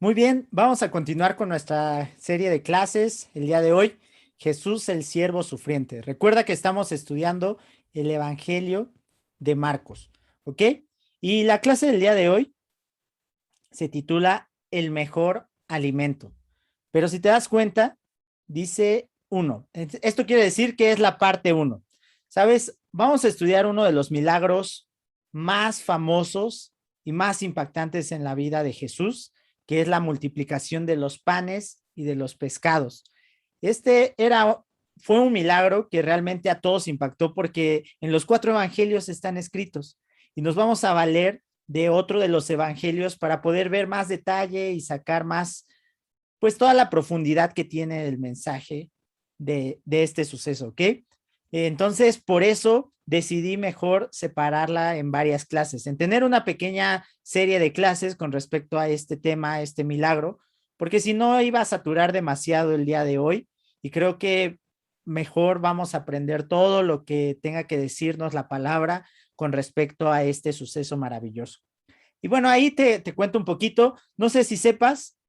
Muy bien, vamos a continuar con nuestra serie de clases el día de hoy. Jesús el siervo sufriente. Recuerda que estamos estudiando el Evangelio de Marcos, ¿ok? Y la clase del día de hoy se titula El mejor alimento. Pero si te das cuenta, dice uno. Esto quiere decir que es la parte uno. ¿Sabes? Vamos a estudiar uno de los milagros más famosos y más impactantes en la vida de Jesús, que es la multiplicación de los panes y de los pescados. Este fue un milagro que realmente a todos impactó porque en los cuatro evangelios están escritos y nos vamos a valer de otro de los evangelios para poder ver más detalle y sacar más, pues toda la profundidad que tiene el mensaje de este suceso, ¿ok? Entonces, por eso decidí mejor separarla en varias clases, en tener una pequeña serie de clases con respecto a este tema, a este milagro, porque si no iba a saturar demasiado el día de hoy y creo que mejor vamos a aprender todo lo que tenga que decirnos la palabra con respecto a este suceso maravilloso. Y bueno, ahí te cuento un poquito, no sé si sepas,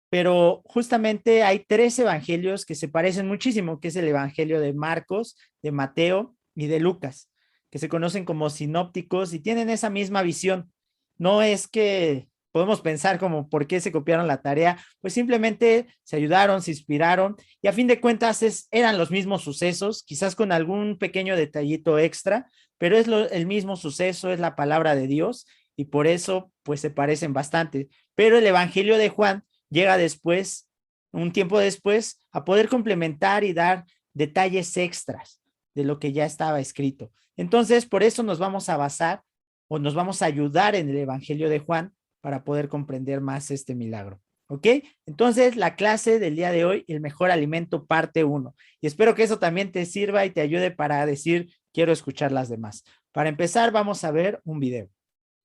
pero justamente hay tres evangelios que se parecen muchísimo, que es el evangelio de Marcos, de Mateo y de Lucas, que se conocen como sinópticos y tienen esa misma visión. No es que podemos pensar como por qué se copiaron la tarea, pues simplemente se ayudaron, se inspiraron y a fin de cuentas eran los mismos sucesos, quizás con algún pequeño detallito extra, pero es el mismo suceso, es la palabra de Dios y por eso pues se parecen bastante. Pero el evangelio de Juan llega después, un tiempo después, a poder complementar y dar detalles extras de lo que ya estaba escrito. Entonces, por eso nos vamos a basar o nos vamos a ayudar en el Evangelio de Juan para poder comprender más este milagro. ¿Ok? Entonces, la clase del día de hoy, el mejor alimento, parte uno. Y espero que eso también te sirva y te ayude para decir, quiero escuchar las demás. Para empezar, vamos a ver un video.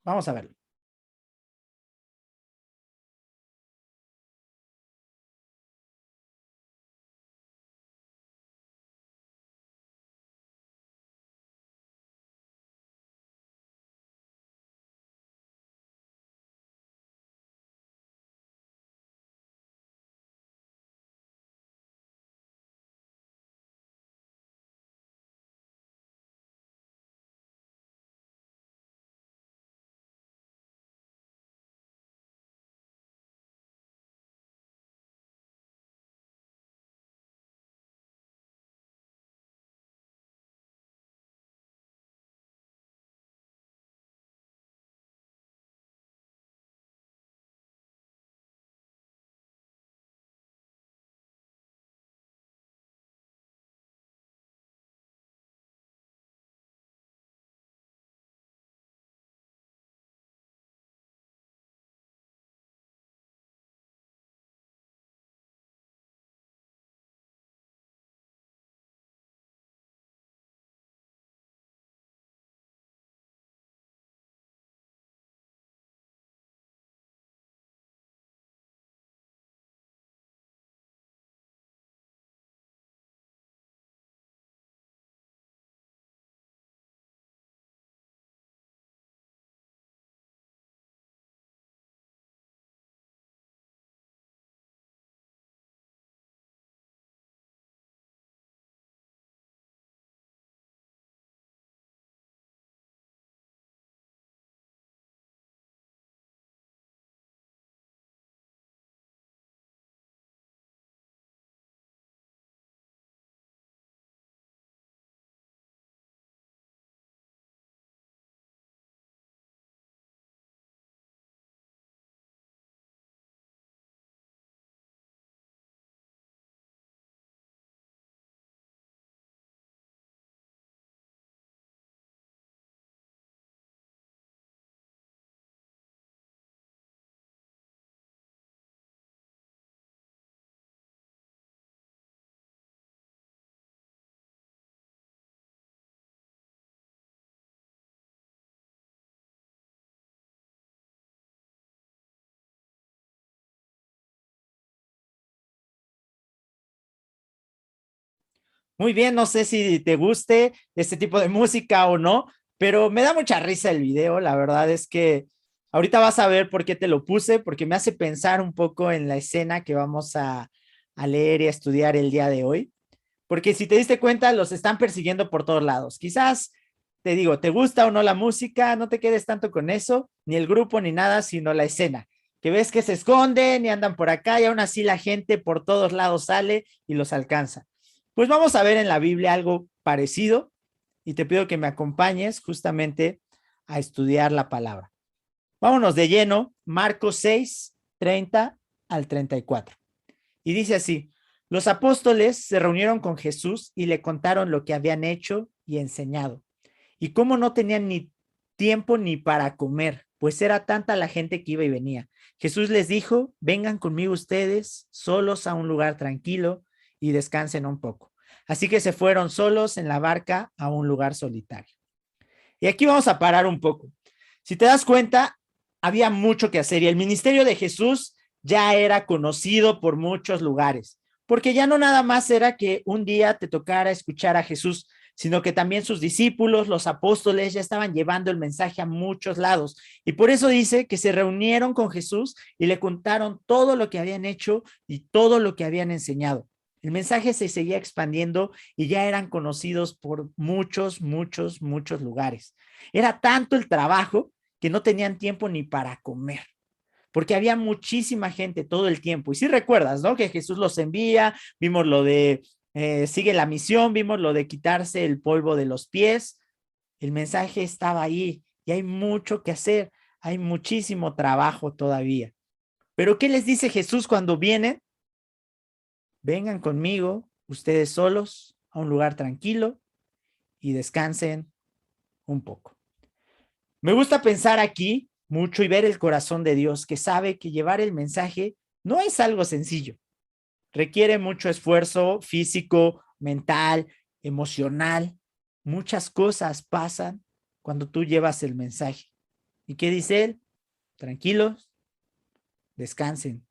Vamos a verlo. Muy bien, no sé si te guste este tipo de música o no, pero me da mucha risa el video. La verdad es que Ahorita vas a ver por qué te lo puse, porque me hace pensar un poco en la escena que vamos a leer y a estudiar el día de hoy. Porque si te diste cuenta, los están persiguiendo por todos lados. Quizás, te digo, te gusta o no la música, no te quedes tanto con eso, ni el grupo, ni nada, sino la escena. Que ves que se esconden y andan por acá y aún así la gente por todos lados sale y los alcanza. Pues vamos a ver en la Biblia algo parecido y te pido que me acompañes justamente a estudiar la palabra. Vámonos de lleno, Marcos 6, 30 al 34. Y dice así, los apóstoles se reunieron con Jesús y le contaron lo que habían hecho y enseñado, y cómo no tenían ni tiempo ni para comer, pues era tanta la gente que iba y venía. Jesús les dijo, vengan conmigo ustedes solos a un lugar tranquilo y descansen un poco. Así que se fueron solos en la barca a un lugar solitario. Y aquí vamos a parar un poco. Si te das cuenta, había mucho que hacer y el ministerio de Jesús ya era conocido por muchos lugares, porque ya no nada más era que un día te tocara escuchar a Jesús, sino que también sus discípulos, los apóstoles, ya estaban llevando el mensaje a muchos lados. Y por eso dice que se reunieron con Jesús y le contaron todo lo que habían hecho y todo lo que habían enseñado. El mensaje se seguía expandiendo y ya eran conocidos por muchos, muchos, muchos lugares. Era tanto el trabajo que no tenían tiempo ni para comer, porque había muchísima gente todo el tiempo. Y si recuerdas, ¿no? Que Jesús los envía, vimos lo de sigue la misión, vimos lo de quitarse el polvo de los pies. El mensaje estaba ahí y hay mucho que hacer, hay muchísimo trabajo todavía. Pero ¿qué les dice Jesús cuando vienen? Vengan conmigo, ustedes solos, a un lugar tranquilo y descansen un poco. Me gusta pensar aquí mucho y ver el corazón de Dios, que sabe que llevar el mensaje no es algo sencillo. Requiere mucho esfuerzo físico, mental, emocional. Muchas cosas pasan cuando tú llevas el mensaje. ¿Y qué dice él? Tranquilos, descansen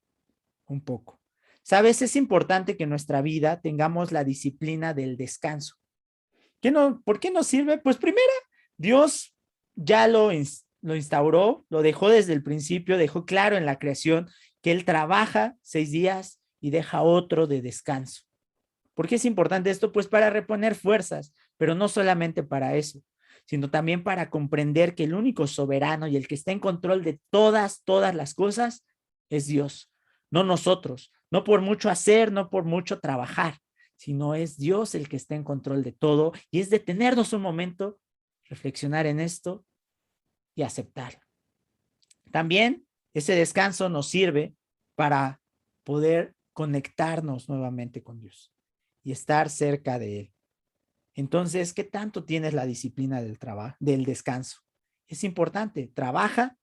un poco. Sabes, es importante que en nuestra vida tengamos la disciplina del descanso. ¿Por qué nos sirve? Pues primero, Dios ya lo instauró, lo dejó desde el principio, dejó claro en la creación que Él trabaja 6 días y deja otro de descanso. ¿Por qué es importante esto? Pues para reponer fuerzas, pero no solamente para eso, sino también para comprender que el único soberano y el que está en control de todas las cosas es Dios, no nosotros, no por mucho hacer, no por mucho trabajar, sino es Dios el que está en control de todo y es detenernos un momento, reflexionar en esto y aceptarlo. También ese descanso nos sirve para poder conectarnos nuevamente con Dios y estar cerca de Él. Entonces, ¿qué tanto tienes la disciplina del trabajo, del descanso? Es importante, trabaja,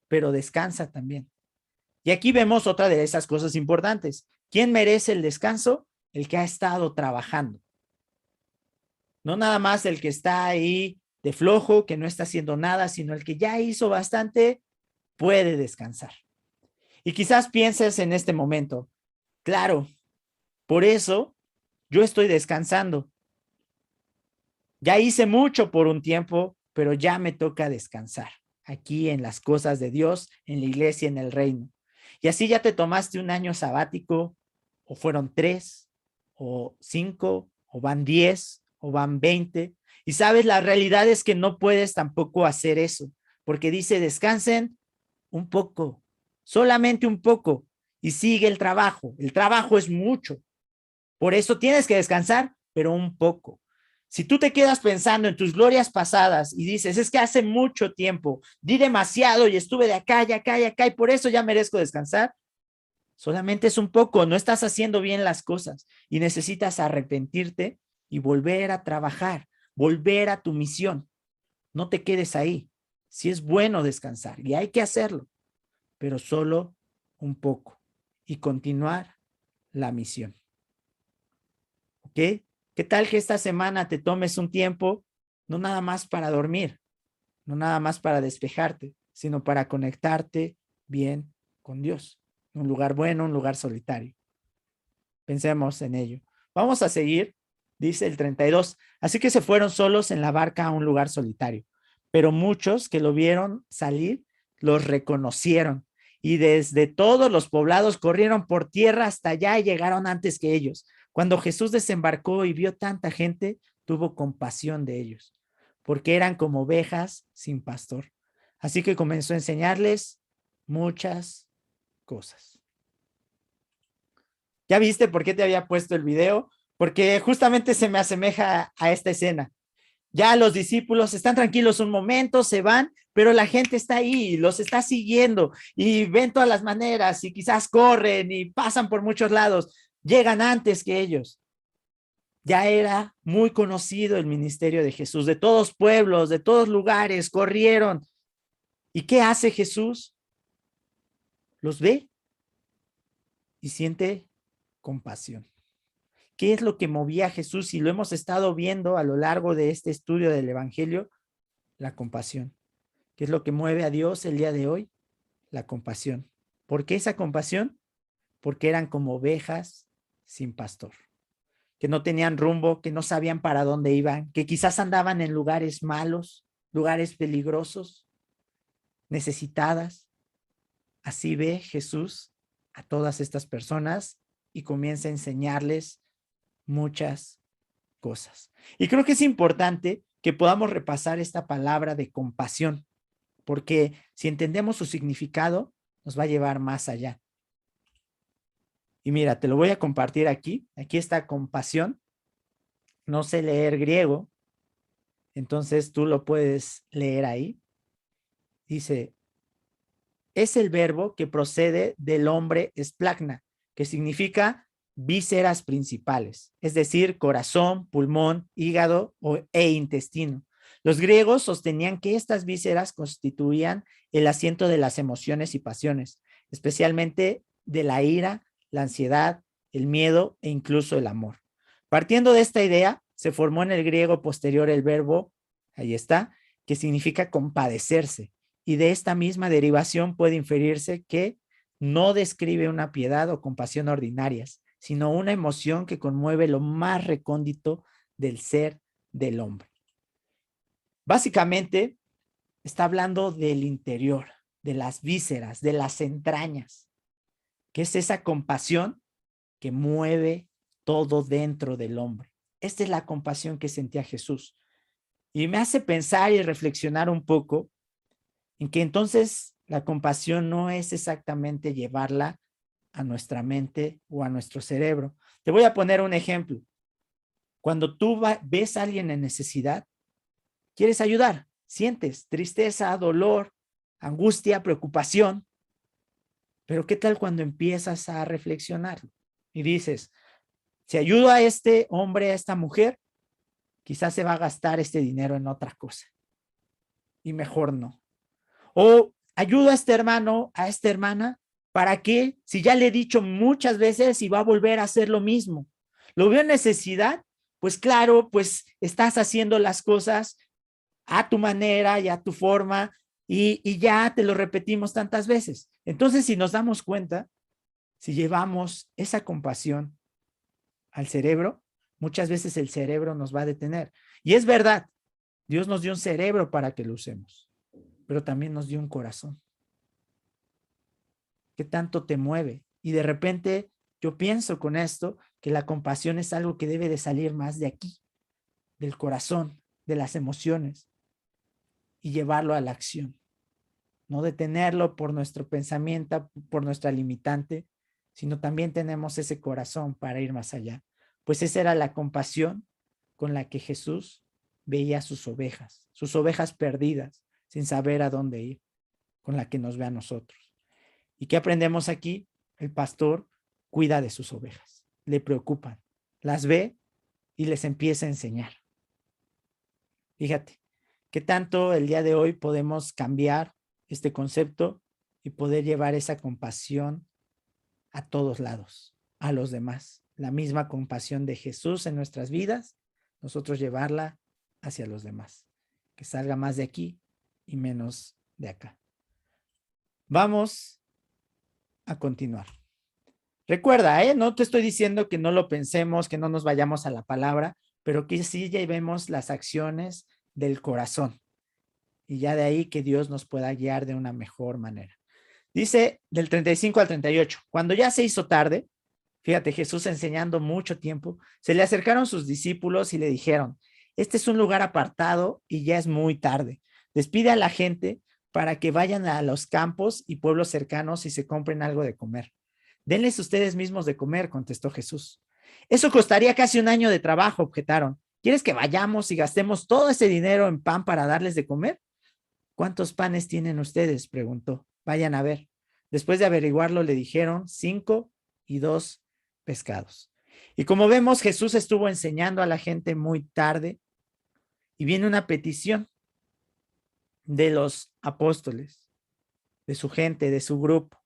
pero descansa también. Y aquí vemos otra de esas cosas importantes. ¿Quién merece el descanso? El que ha estado trabajando. No nada más el que está ahí de flojo, que no está haciendo nada, sino el que ya hizo bastante, puede descansar. Y quizás pienses en este momento, claro, por eso yo estoy descansando. Ya hice mucho por un tiempo, pero ya me toca descansar aquí en las cosas de Dios, en la iglesia, en el reino. Y así ya te tomaste un año sabático, o fueron 3, o 5, o van 10, o van 20. Y sabes, la realidad es que no puedes tampoco hacer eso, porque dice descansen un poco, solamente un poco, y sigue el trabajo. El trabajo es mucho. Por eso tienes que descansar, pero un poco. Si tú te quedas pensando en tus glorias pasadas y dices, es que hace mucho tiempo, di demasiado y estuve de acá y acá y acá y por eso ya merezco descansar, solamente es un poco, no estás haciendo bien las cosas y necesitas arrepentirte y volver a trabajar, volver a tu misión. No te quedes ahí. Sí es bueno descansar y hay que hacerlo, pero solo un poco y continuar la misión. ¿Ok? ¿Qué tal que esta semana te tomes un tiempo, no nada más para dormir, no nada más para despejarte, sino para conectarte bien con Dios? Un lugar bueno, un lugar solitario. Pensemos en ello. Vamos a seguir, dice el 32. Así que se fueron solos en la barca a un lugar solitario, pero muchos que lo vieron salir los reconocieron y desde todos los poblados corrieron por tierra hasta allá y llegaron antes que ellos. Cuando Jesús desembarcó y vio tanta gente, tuvo compasión de ellos, porque eran como ovejas sin pastor. Así que comenzó a enseñarles muchas cosas. ¿Ya viste por qué te había puesto el video? Porque justamente se me asemeja a esta escena. Ya los discípulos están tranquilos un momento, se van, pero la gente está ahí, los está siguiendo y ven todas las maneras y quizás corren y pasan por muchos lados, llegan antes que ellos. Ya era muy conocido el ministerio de Jesús, de todos pueblos, de todos lugares, corrieron. ¿Y qué hace Jesús? Los ve y siente compasión. ¿Qué es lo que movía a Jesús? Y lo hemos estado viendo a lo largo de este estudio del Evangelio, la compasión. ¿Qué es lo que mueve a Dios el día de hoy? La compasión. ¿Por qué esa compasión? Porque eran como ovejas sin pastor, que no tenían rumbo, que no sabían para dónde iban, que quizás andaban en lugares malos, lugares peligrosos, necesitadas. Así ve Jesús a todas estas personas y comienza a enseñarles muchas cosas. Y creo que es importante que podamos repasar esta palabra de compasión, porque si entendemos su significado, nos va a llevar más allá. Y mira, te lo voy a compartir aquí. Aquí está compasión. No sé leer griego, entonces tú lo puedes leer ahí. Dice, es el verbo que procede del hombre esplagna, que significa vísceras principales, es decir, corazón, pulmón, hígado e intestino. Los griegos sostenían que estas vísceras constituían el asiento de las emociones y pasiones, especialmente de la ira, la ansiedad, el miedo e incluso el amor. Partiendo de esta idea, se formó en el griego posterior el verbo, ahí está, que significa compadecerse, y de esta misma derivación puede inferirse que no describe una piedad o compasión ordinarias, sino una emoción que conmueve lo más recóndito del ser del hombre. Básicamente, está hablando del interior, de las vísceras, de las entrañas, que es esa compasión que mueve todo dentro del hombre. Esta es la compasión que sentía Jesús. Y me hace pensar y reflexionar un poco en que entonces la compasión no es exactamente llevarla a nuestra mente o a nuestro cerebro. Te voy a poner un ejemplo. Cuando tú ves a alguien en necesidad, quieres ayudar, sientes tristeza, dolor, angustia, preocupación, pero ¿qué tal cuando empiezas a reflexionar y dices, si ayudo a este hombre, a esta mujer, quizás se va a gastar este dinero en otra cosa y mejor no? O ayudo a este hermano, a esta hermana, ¿para qué? Si ya le he dicho muchas veces y va a volver a hacer lo mismo. ¿Lo veo en necesidad? Pues claro, pues estás haciendo las cosas a tu manera y a tu forma y ya te lo repetimos tantas veces. Entonces, si nos damos cuenta, si llevamos esa compasión al cerebro, muchas veces el cerebro nos va a detener. Y es verdad, Dios nos dio un cerebro para que lo usemos, pero también nos dio un corazón. ¿Qué tanto te mueve? Y de repente yo pienso con esto que la compasión es algo que debe de salir más de aquí, del corazón, de las emociones, y llevarlo a la acción. No detenerlo por nuestro pensamiento, por nuestra limitante, sino también tenemos ese corazón para ir más allá. Pues esa era la compasión con la que Jesús veía a sus ovejas perdidas, sin saber a dónde ir, con la que nos ve a nosotros. ¿Y qué aprendemos aquí? El pastor cuida de sus ovejas, le preocupan, las ve y les empieza a enseñar. Fíjate, ¿qué tanto el día de hoy podemos cambiar este concepto y poder llevar esa compasión a todos lados, a los demás? La misma compasión de Jesús en nuestras vidas, nosotros llevarla hacia los demás. Que salga más de aquí y menos de acá. Vamos a continuar. Recuerda, no te estoy diciendo que no lo pensemos, que no nos vayamos a la palabra, pero que sí llevemos las acciones del corazón. y ya de ahí que Dios nos pueda guiar de una mejor manera. Dice del 35 al 38, cuando ya se hizo tarde, fíjate, Jesús enseñando mucho tiempo, se le acercaron sus discípulos y le dijeron, este es un lugar apartado y ya es muy tarde. Despide a la gente para que vayan a los campos y pueblos cercanos y se compren algo de comer. Denles ustedes mismos de comer, contestó Jesús. Eso costaría casi un año de trabajo, objetaron. ¿Quieres que vayamos y gastemos todo ese dinero en pan para darles de comer? ¿Cuántos panes tienen ustedes? Preguntó. Vayan a ver. Después de averiguarlo, le dijeron 5 y 2 pescados. Y como vemos, Jesús estuvo enseñando a la gente muy tarde y viene una petición de los apóstoles, de su gente, de su grupo.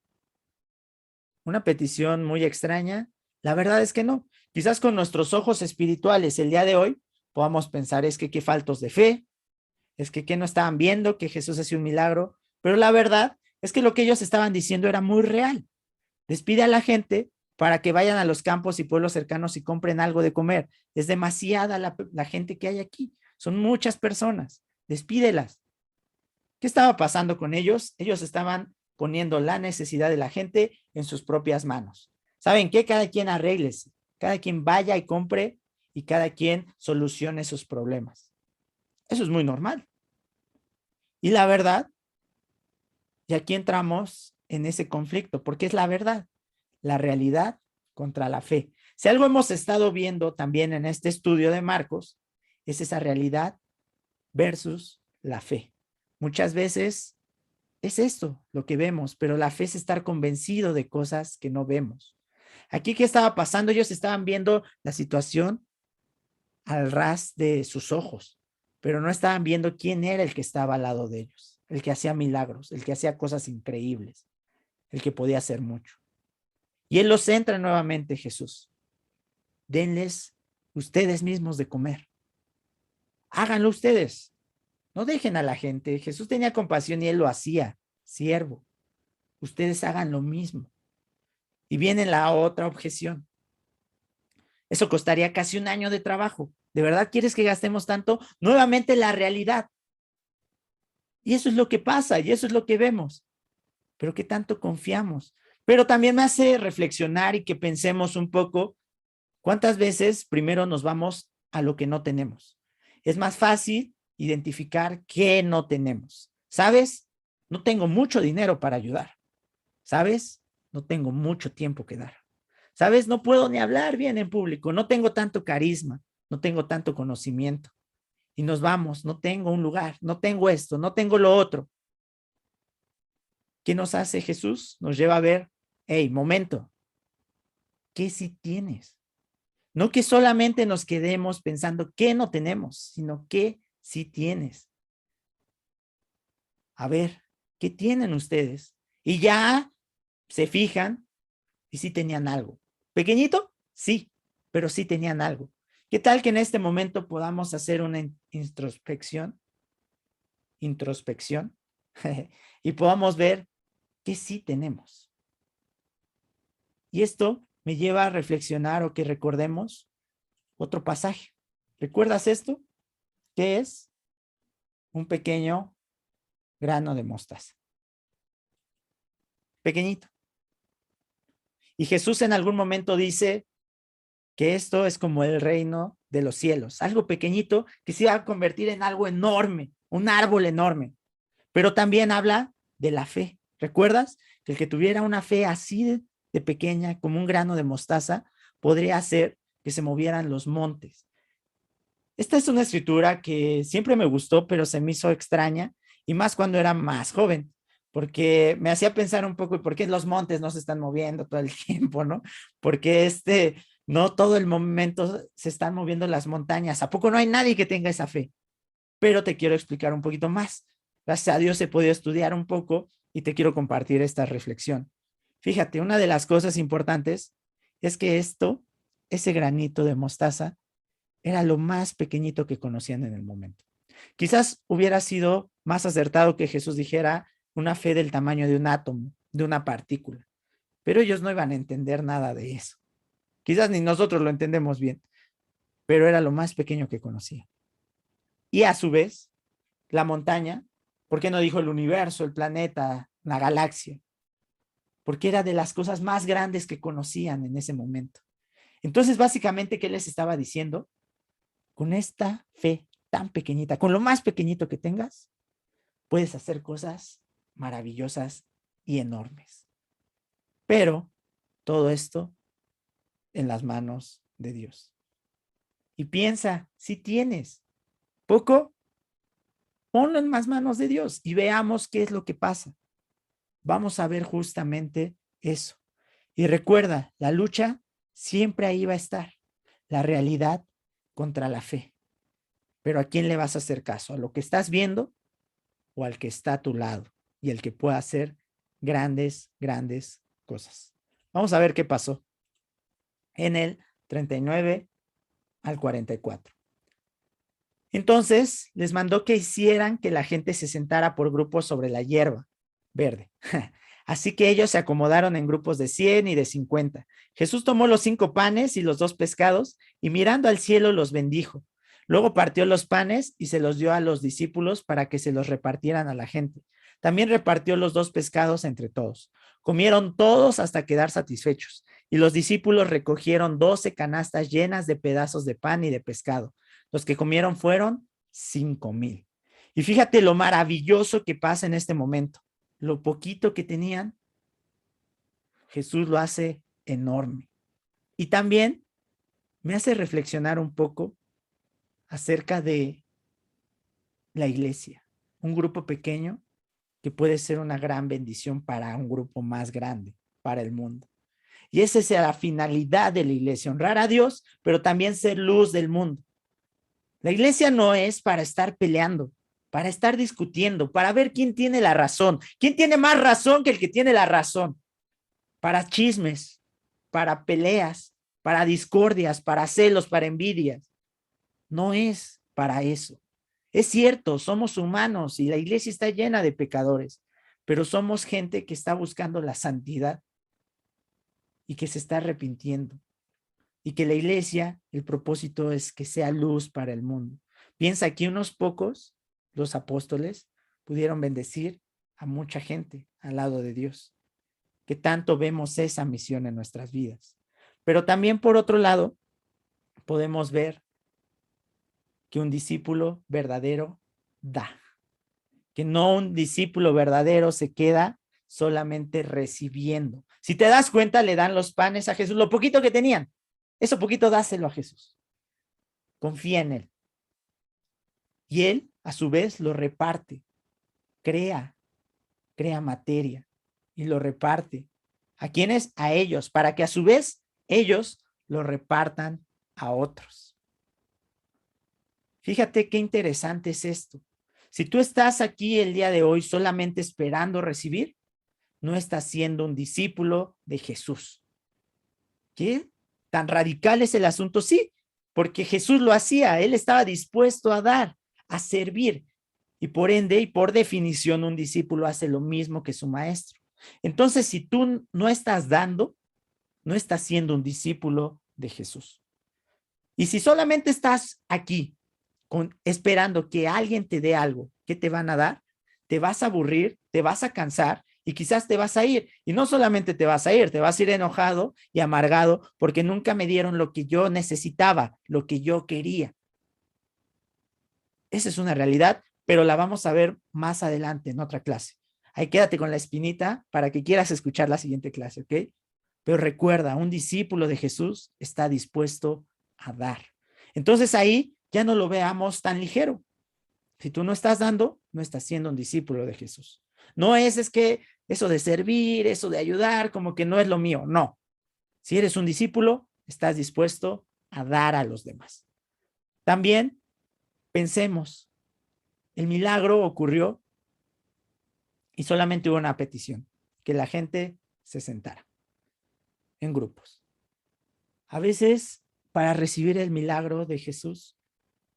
Una petición muy extraña. La verdad es que no. Quizás con nuestros ojos espirituales el día de hoy podamos pensar es que qué faltos de fe, es que no estaban viendo que Jesús hacía un milagro, pero la verdad es que lo que ellos estaban diciendo era muy real. Despide a la gente para que vayan a los campos y pueblos cercanos y compren algo de comer. Es demasiada la gente que hay aquí. Son muchas personas. Despídelas. ¿Qué estaba pasando con ellos? Ellos estaban poniendo la necesidad de la gente en sus propias manos. ¿Saben qué? Cada quien arréglese, cada quien vaya y compre y cada quien solucione sus problemas. Eso es muy normal. Y la verdad, y aquí entramos en ese conflicto, porque es la verdad, la realidad contra la fe. Si algo hemos estado viendo también en este estudio de Marcos, es esa realidad versus la fe. Muchas veces es esto lo que vemos, pero la fe es estar convencido de cosas que no vemos. Aquí, ¿qué estaba pasando? Ellos estaban viendo la situación al ras de sus ojos, pero no estaban viendo quién era el que estaba al lado de ellos, el que hacía milagros, el que hacía cosas increíbles, el que podía hacer mucho. Y él los centra nuevamente, Jesús. Denles ustedes mismos de comer. Háganlo ustedes. No dejen a la gente. Jesús tenía compasión y él lo hacía. Siervo, ustedes hagan lo mismo. Y viene la otra objeción. Eso costaría casi un año de trabajo. ¿De verdad quieres que gastemos tanto? Nuevamente la realidad. Y eso es lo que pasa y eso es lo que vemos. Pero ¿qué tanto confiamos? Pero también me hace reflexionar y que pensemos un poco cuántas veces primero nos vamos a lo que no tenemos. Es más fácil identificar qué no tenemos. ¿Sabes? No tengo mucho dinero para ayudar. ¿Sabes? No tengo mucho tiempo que dar. ¿Sabes? No puedo ni hablar bien en público. No tengo tanto carisma. No tengo tanto conocimiento. Y nos vamos. No tengo un lugar. No tengo esto. No tengo lo otro. ¿Qué nos hace Jesús? Nos lleva a ver, hey, momento, ¿qué sí tienes? No que solamente nos quedemos pensando qué no tenemos, sino qué sí tienes. A ver, ¿qué tienen ustedes? Y ya se fijan y sí tenían algo. ¿Pequeñito? Sí, pero sí tenían algo. ¿Qué tal que en este momento podamos hacer una introspección y podamos ver qué sí tenemos? Y esto me lleva a reflexionar o que recordemos otro pasaje. ¿Recuerdas esto? ¿Qué es? Un pequeño grano de mostaza. Pequeñito. Y Jesús en algún momento dice que esto es como el reino de los cielos, algo pequeñito que se va a convertir en algo enorme, un árbol enorme. Pero también habla de la fe. ¿Recuerdas? Que el que tuviera una fe así de pequeña, como un grano de mostaza, podría hacer que se movieran los montes. Esta es una escritura que siempre me gustó, pero se me hizo extraña, y más cuando era más joven, porque me hacía pensar un poco, ¿por qué los montes no se están moviendo todo el tiempo, no? Porque no todo el momento se están moviendo las montañas. ¿A poco no hay nadie que tenga esa fe? Pero te quiero explicar un poquito más. Gracias a Dios he podido estudiar un poco y te quiero compartir esta reflexión. Fíjate, una de las cosas importantes es que ese granito de mostaza, era lo más pequeñito que conocían en el momento. Quizás hubiera sido más acertado que Jesús dijera una fe del tamaño de un átomo, de una partícula, pero ellos no iban a entender nada de eso. Quizás ni nosotros lo entendemos bien, pero era lo más pequeño que conocía. Y a su vez, la montaña ¿Por qué no dijo el universo, el planeta, la galaxia? Porque era de las cosas más grandes que conocían en ese momento. Entonces, básicamente, ¿qué les estaba diciendo? Con esta fe tan pequeñita, con lo más pequeñito que tengas, puedes hacer cosas maravillosas y enormes. Pero todo esto en las manos de Dios. Y piensa, si tienes poco, ponlo en las manos de Dios y veamos qué es lo que pasa. Vamos a ver justamente eso. Y recuerda, la lucha siempre ahí va a estar. La realidad contra la fe. Pero ¿a quién le vas a hacer caso? ¿A lo que estás viendo o al que está a tu lado y el que pueda hacer grandes, grandes cosas? Vamos a ver qué pasó en el 39 al 44. Entonces les mandó que hicieran que la gente se sentara por grupos sobre la hierba verde. Así que ellos se acomodaron en grupos de 100 y de 50. Jesús tomó los 5 panes y los 2 pescados y mirando al cielo los bendijo. Luego partió los panes y se los dio a los discípulos para que se los repartieran a la gente. También repartió los 2 pescados entre todos. Comieron todos hasta quedar satisfechos y los discípulos recogieron 12 canastas llenas de pedazos de pan y de pescado. Los que comieron fueron 5,000. Y fíjate lo maravilloso que pasa en este momento. Lo poquito que tenían, Jesús lo hace enorme. Y también me hace reflexionar un poco acerca de la iglesia, un grupo pequeño que puede ser una gran bendición para un grupo más grande, para el mundo. Y esa es la finalidad de la iglesia, honrar a Dios, pero también ser luz del mundo. La iglesia no es para estar peleando, para estar discutiendo, para ver quién tiene la razón, quién tiene más razón que el que tiene la razón, para chismes, para peleas, para discordias, para celos, para envidias. No es para eso. Es cierto, somos humanos y la iglesia está llena de pecadores, pero somos gente que está buscando la santidad y que se está arrepintiendo. Y que la iglesia, el propósito es que sea luz para el mundo. Piensa que unos pocos, los apóstoles, pudieron bendecir a mucha gente al lado de Dios. Que tanto vemos esa misión en nuestras vidas. Pero también por otro lado, podemos ver que un discípulo verdadero da. Que no un discípulo verdadero se queda solamente recibiendo. Si te das cuenta, le dan los panes a Jesús, lo poquito que tenían. Eso poquito dáselo a Jesús. Confía en él. Y él, a su vez, lo reparte. Crea materia y lo reparte. ¿A quiénes? A ellos, para que a su vez ellos lo repartan a otros. Fíjate qué interesante es esto. Si tú estás aquí el día de hoy solamente esperando recibir, no estás siendo un discípulo de Jesús. ¿Qué? ¿Tan radical es el asunto? Sí, porque Jesús lo hacía, él estaba dispuesto a dar, a servir, y por ende y por definición un discípulo hace lo mismo que su maestro. Entonces, si tú no estás dando, no estás siendo un discípulo de Jesús. Y si solamente estás aquí esperando que alguien te dé algo, ¿qué te van a dar? Te vas a aburrir, te vas a cansar y quizás te vas a ir. Y no solamente te vas a ir, te vas a ir enojado y amargado porque nunca me dieron lo que yo necesitaba, lo que yo quería. Esa es una realidad, pero la vamos a ver más adelante en otra clase. Ahí quédate con la espinita para que quieras escuchar la siguiente clase, ¿ok? Pero recuerda, un discípulo de Jesús está dispuesto a dar. Entonces ahí ya no lo veamos tan ligero. Si tú no estás dando, no estás siendo un discípulo de Jesús. No es que eso de servir, eso de ayudar, como que no es lo mío. No. Si eres un discípulo, estás dispuesto a dar a los demás. También pensemos, el milagro ocurrió y solamente hubo una petición, que la gente se sentara en grupos. A veces, para recibir el milagro de Jesús,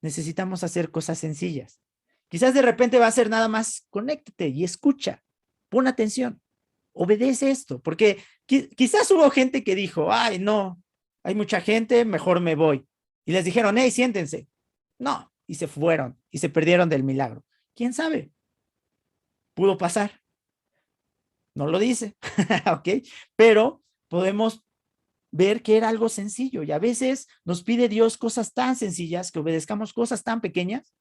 necesitamos hacer cosas sencillas. Quizás de repente va a ser nada más, conéctate y escucha, pon atención, obedece esto, porque quizás hubo gente que dijo, ay, no, hay mucha gente, mejor me voy. Y les dijeron, hey, siéntense. No, y se fueron y se perdieron del milagro. ¿Quién sabe? pudo pasar. No lo dice, ¿ok? Pero podemos ver que era algo sencillo y a veces nos pide Dios cosas tan sencillas, que obedezcamos cosas tan pequeñas,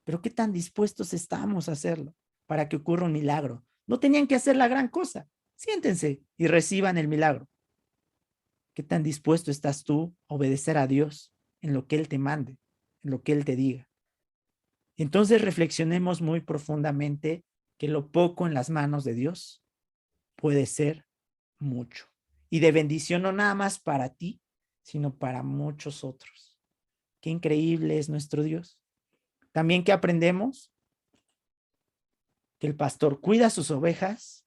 pero qué tan dispuestos estamos a hacerlo para que ocurra un milagro. No tenían que hacer la gran cosa. Siéntense y reciban el milagro. ¿Qué tan dispuesto estás tú a obedecer a Dios en lo que Él te mande, en lo que Él te diga? Entonces reflexionemos muy profundamente que lo poco en las manos de Dios puede ser mucho. Y de bendición no nada más para ti, sino para muchos otros. Qué increíble es nuestro Dios. También que aprendemos que el pastor cuida sus ovejas,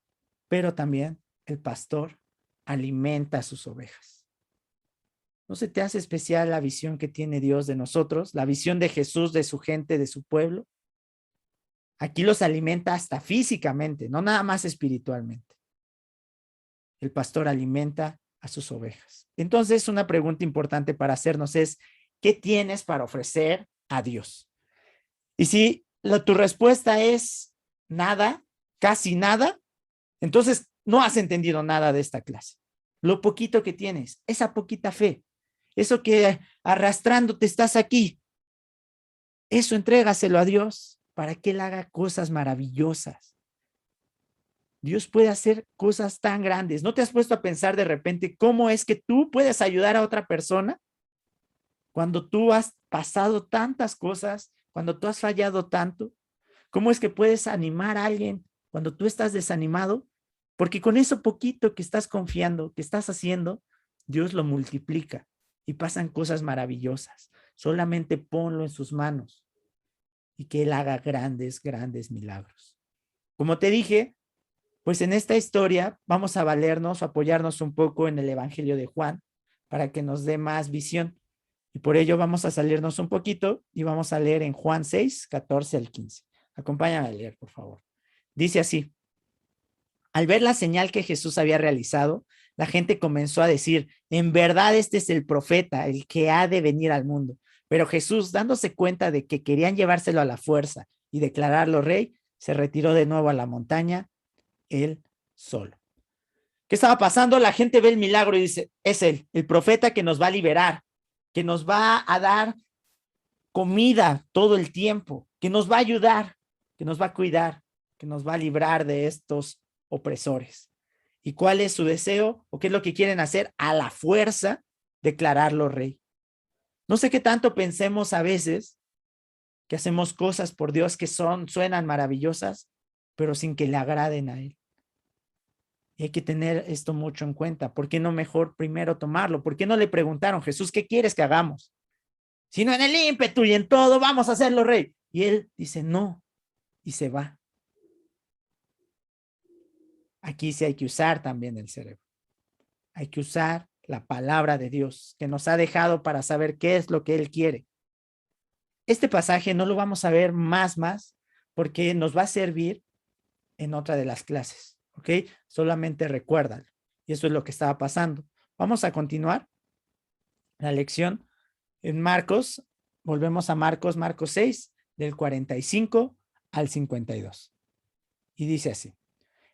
pero también el pastor alimenta a sus ovejas. ¿No se te hace especial la visión que tiene Dios de nosotros? La visión de Jesús, de su gente, de su pueblo. Aquí los alimenta hasta físicamente, no nada más espiritualmente. El pastor alimenta a sus ovejas. Entonces, una pregunta importante para hacernos es, ¿qué tienes para ofrecer a Dios? Y si tu respuesta es nada, casi nada, entonces no has entendido nada de esta clase. Lo poquito que tienes, esa poquita fe, eso que arrastrándote estás aquí, eso entrégaselo a Dios para que Él haga cosas maravillosas. Dios puede hacer cosas tan grandes. ¿No te has puesto a pensar de repente cómo es que tú puedes ayudar a otra persona cuando tú has pasado tantas cosas, cuando tú has fallado tanto? ¿Cómo es que puedes animar a alguien cuando tú estás desanimado? Porque con eso poquito que estás confiando, que estás haciendo, Dios lo multiplica y pasan cosas maravillosas. Solamente ponlo en sus manos y que Él haga grandes, grandes milagros. Como te dije, pues en esta historia vamos a valernos o apoyarnos un poco en el Evangelio de Juan para que nos dé más visión. Y por ello vamos a salirnos un poquito y vamos a leer en Juan 6, 14 al 15. Acompáñame a leer, por favor. Dice así: al ver la señal que Jesús había realizado, la gente comenzó a decir, en verdad este es el profeta, el que ha de venir al mundo. Pero Jesús, dándose cuenta de que querían llevárselo a la fuerza y declararlo rey, se retiró de nuevo a la montaña, él solo. ¿Qué estaba pasando? La gente ve el milagro y dice, es él, el profeta que nos va a liberar, que nos va a dar comida todo el tiempo, que nos va a ayudar, que nos va a cuidar, que nos va a librar de estos opresores. ¿Y cuál es su deseo o qué es lo que quieren hacer? A la fuerza, declararlo rey. No sé qué tanto pensemos a veces que hacemos cosas por Dios que suenan maravillosas, pero sin que le agraden a Él. Y hay que tener esto mucho en cuenta. ¿Por qué no mejor primero tomarlo? ¿Por qué no le preguntaron, Jesús, qué quieres que hagamos? Sino en el ímpetu y en todo, vamos a hacerlo rey. Y él dice, no, y se va. Aquí sí hay que usar también el cerebro. Hay que usar la palabra de Dios que nos ha dejado para saber qué es lo que Él quiere. Este pasaje no lo vamos a ver más, porque nos va a servir en otra de las clases, ¿ok? Solamente recuérdalo. Y eso es lo que estaba pasando. Vamos a continuar la lección en Marcos. Volvemos a Marcos 6, del 45 al 52. Y dice así.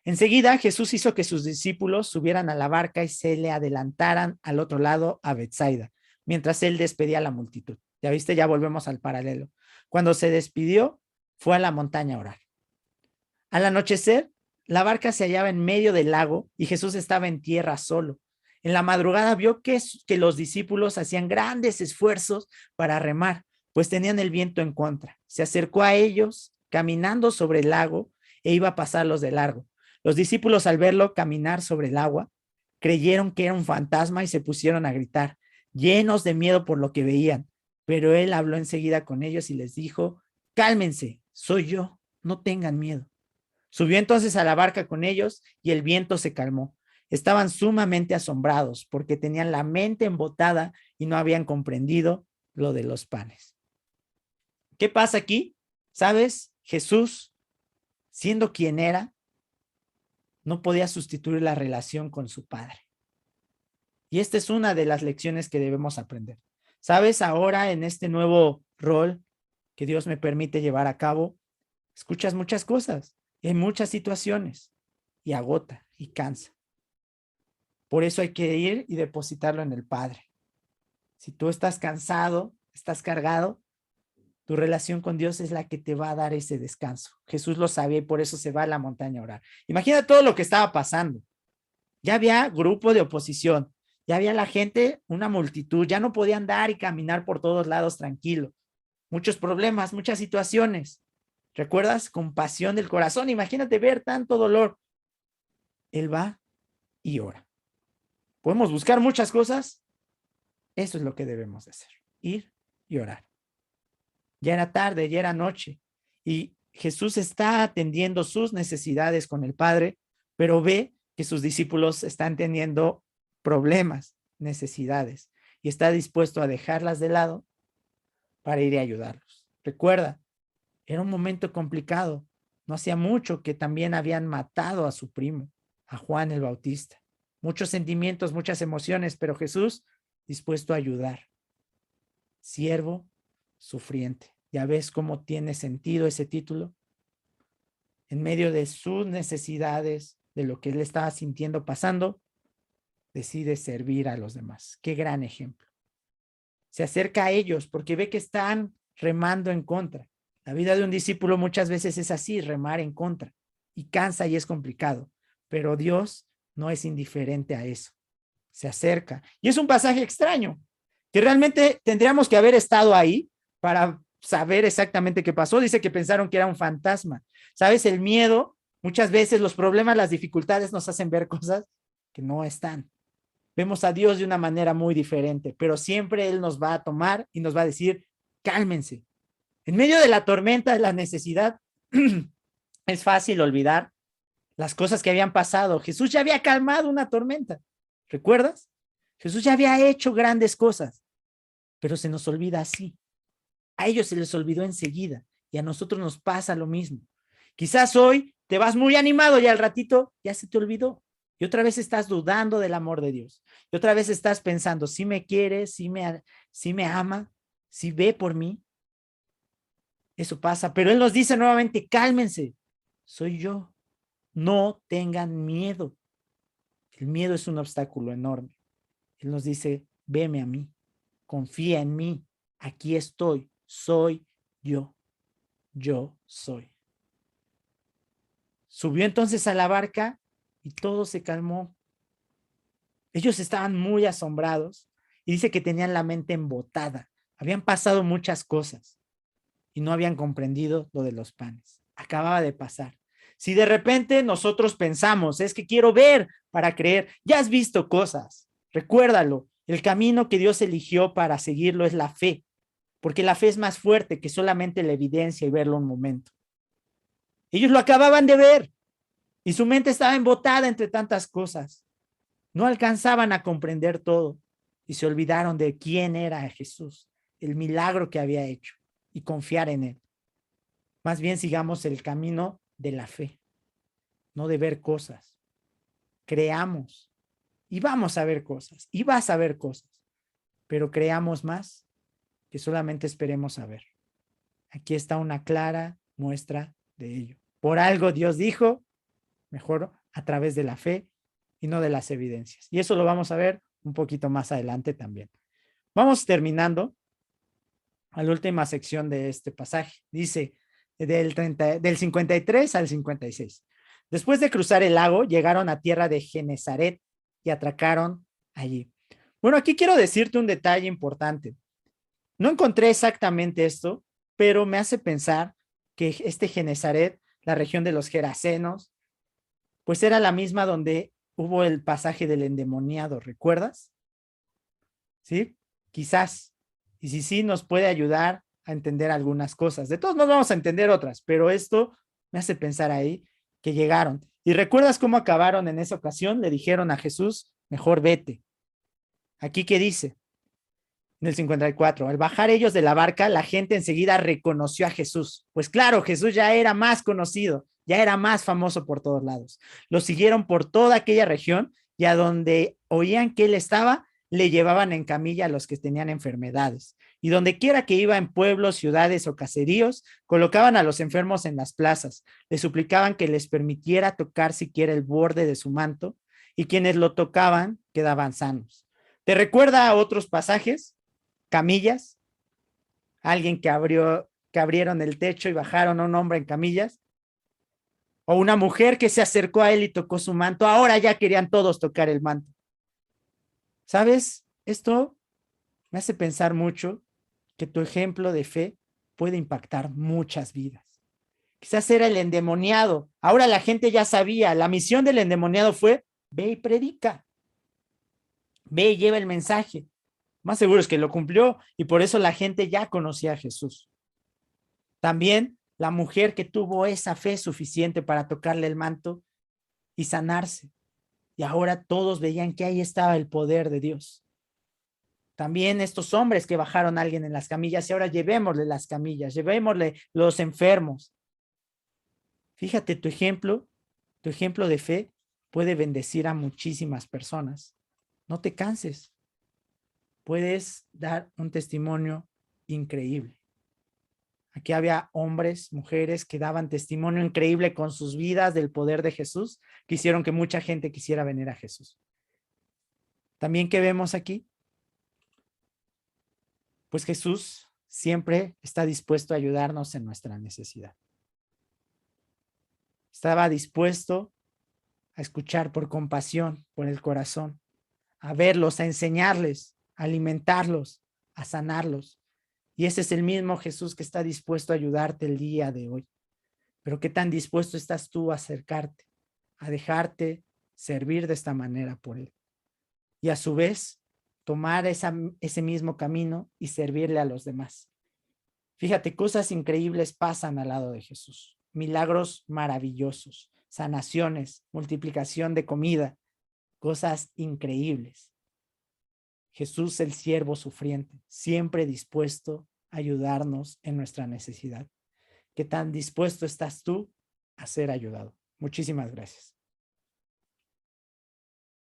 Enseguida Jesús hizo que sus discípulos subieran a la barca y se le adelantaran al otro lado a Betsaida, mientras él despedía a la multitud. Ya viste, ya volvemos al paralelo. Cuando se despidió, fue a la montaña a orar. Al anochecer, la barca se hallaba en medio del lago y Jesús estaba en tierra solo. En la madrugada vio que los discípulos hacían grandes esfuerzos para remar, pues tenían el viento en contra. Se acercó a ellos, caminando sobre el lago, e iba a pasarlos de largo. Los discípulos, al verlo caminar sobre el agua, creyeron que era un fantasma y se pusieron a gritar, llenos de miedo por lo que veían. Pero él habló enseguida con ellos y les dijo, cálmense, soy yo, no tengan miedo. Subió entonces a la barca con ellos y el viento se calmó. Estaban sumamente asombrados porque tenían la mente embotada y no habían comprendido lo de los panes. ¿Qué pasa aquí? ¿Sabes? Jesús, siendo quien era, no podía sustituir la relación con su Padre. Y esta es una de las lecciones que debemos aprender. ¿Sabes? Ahora en este nuevo rol que Dios me permite llevar a cabo, escuchas muchas cosas. Y hay muchas situaciones y agota y cansa. Por eso hay que ir y depositarlo en el Padre. Si tú estás cansado, estás cargado, tu relación con Dios es la que te va a dar ese descanso. Jesús lo sabía y por eso se va a la montaña a orar. Imagina todo lo que estaba pasando. Ya había grupo de oposición, ya había la gente, una multitud, ya no podía andar y caminar por todos lados tranquilo. Muchos problemas, muchas situaciones. ¿Recuerdas? Compasión del corazón. Imagínate ver tanto dolor. Él va y ora. ¿Podemos buscar muchas cosas? Eso es lo que debemos de hacer. Ir y orar. Ya era tarde, ya era noche. Y Jesús está atendiendo sus necesidades con el Padre, pero ve que sus discípulos están teniendo problemas, necesidades, y está dispuesto a dejarlas de lado para ir a ayudarlos. Recuerda, era un momento complicado. No hacía mucho que también habían matado a su primo, a Juan el Bautista. Muchos sentimientos, muchas emociones, pero Jesús dispuesto a ayudar. Siervo sufriente. ¿Ya ves cómo tiene sentido ese título? En medio de sus necesidades, de lo que él estaba sintiendo pasando, decide servir a los demás. Qué gran ejemplo. Se acerca a ellos porque ve que están remando en contra. La vida de un discípulo muchas veces es así, remar en contra, y cansa y es complicado, pero Dios no es indiferente a eso. Se acerca. Y es un pasaje extraño, que realmente tendríamos que haber estado ahí para saber exactamente qué pasó. Dice que pensaron que era un fantasma. ¿Sabes? El miedo, muchas veces los problemas, las dificultades nos hacen ver cosas que no están. Vemos a Dios de una manera muy diferente, pero siempre Él nos va a tomar y nos va a decir, cálmense. En medio de la tormenta, de la necesidad, es fácil olvidar las cosas que habían pasado. Jesús ya había calmado una tormenta. ¿Recuerdas? Jesús ya había hecho grandes cosas, pero se nos olvida así. A ellos se les olvidó enseguida y a nosotros nos pasa lo mismo. Quizás hoy te vas muy animado y al ratito ya se te olvidó. Y otra vez estás dudando del amor de Dios. Y otra vez estás pensando, si me quiere, si me ama, si ve por mí. Eso pasa, pero Él nos dice nuevamente, cálmense, soy yo. No tengan miedo. El miedo es un obstáculo enorme. Él nos dice, veme a mí, confía en mí, aquí estoy, soy yo, yo soy. Subió entonces a la barca y todo se calmó. Ellos estaban muy asombrados y dice que tenían la mente embotada. Habían pasado muchas cosas y no habían comprendido lo de los panes. Acababa de pasar. Si de repente nosotros pensamos, es que quiero ver para creer, ya has visto cosas, recuérdalo, el camino que Dios eligió para seguirlo es la fe, porque la fe es más fuerte que solamente la evidencia y verlo un momento. Ellos lo acababan de ver y su mente estaba embotada entre tantas cosas. No alcanzaban a comprender todo y se olvidaron de quién era Jesús, el milagro que había hecho y confiar en él. Más bien sigamos el camino de la fe, no de ver cosas. Creamos y vamos a ver cosas y vas a ver cosas, pero creamos más que solamente esperemos a ver. Aquí está una clara muestra de ello. Por algo Dios dijo, mejor a través de la fe y no de las evidencias. Y eso lo vamos a ver un poquito más adelante también. Vamos terminando a la última sección de este pasaje. Dice del 53 al 56. Después de cruzar el lago, llegaron a tierra de Genesaret y atracaron allí. Bueno, aquí quiero decirte un detalle importante. No encontré exactamente esto, pero me hace pensar que este Genesaret, la región de los Gerasenos, pues era la misma donde hubo el pasaje del endemoniado, ¿recuerdas? ¿Sí? Quizás. Y si sí, nos puede ayudar a entender algunas cosas. De todos modos vamos a entender otras, pero esto me hace pensar ahí que llegaron. ¿Y recuerdas cómo acabaron en esa ocasión? Le dijeron a Jesús, mejor vete. Aquí, ¿qué dice? En el 54, al bajar ellos de la barca, la gente enseguida reconoció a Jesús. Pues claro, Jesús ya era más conocido, ya era más famoso por todos lados. Lo siguieron por toda aquella región y a donde oían que él estaba, le llevaban en camilla a los que tenían enfermedades. Y donde quiera que iba, en pueblos, ciudades o caseríos, colocaban a los enfermos en las plazas, le suplicaban que les permitiera tocar siquiera el borde de su manto, y quienes lo tocaban quedaban sanos. ¿Te recuerda a otros pasajes? Camillas, alguien que abrieron el techo y bajaron a un hombre en camillas, o una mujer que se acercó a él y tocó su manto. Ahora ya querían todos tocar el manto. ¿Sabes? Esto me hace pensar mucho que tu ejemplo de fe puede impactar muchas vidas. Quizás era el endemoniado. Ahora la gente ya sabía. La misión del endemoniado fue: ve y predica. Ve y lleva el mensaje. Más seguro es que lo cumplió, y por eso la gente ya conocía a Jesús. También la mujer que tuvo esa fe suficiente para tocarle el manto y sanarse. Y ahora todos veían que ahí estaba el poder de Dios. También estos hombres que bajaron a alguien en las camillas, y ahora llevémosle las camillas, llevémosle los enfermos. Fíjate, tu ejemplo de fe puede bendecir a muchísimas personas. No te canses. Puedes dar un testimonio increíble. Aquí había hombres, mujeres que daban testimonio increíble con sus vidas del poder de Jesús, que hicieron que mucha gente quisiera venir a Jesús. También, ¿qué vemos aquí? Pues Jesús siempre está dispuesto a ayudarnos en nuestra necesidad. Estaba dispuesto a escuchar por compasión, por el corazón, a verlos, a enseñarles, a alimentarlos, a sanarlos. Y ese es el mismo Jesús que está dispuesto a ayudarte el día de hoy. Pero ¿qué tan dispuesto estás tú a acercarte, a dejarte servir de esta manera por Él? Y a su vez, tomar ese mismo camino y servirle a los demás. Fíjate, cosas increíbles pasan al lado de Jesús. Milagros maravillosos, sanaciones, multiplicación de comida, cosas increíbles. Jesús, el siervo sufriente, siempre dispuesto a ayudarnos en nuestra necesidad. ¿Qué tan dispuesto estás tú a ser ayudado? Muchísimas gracias.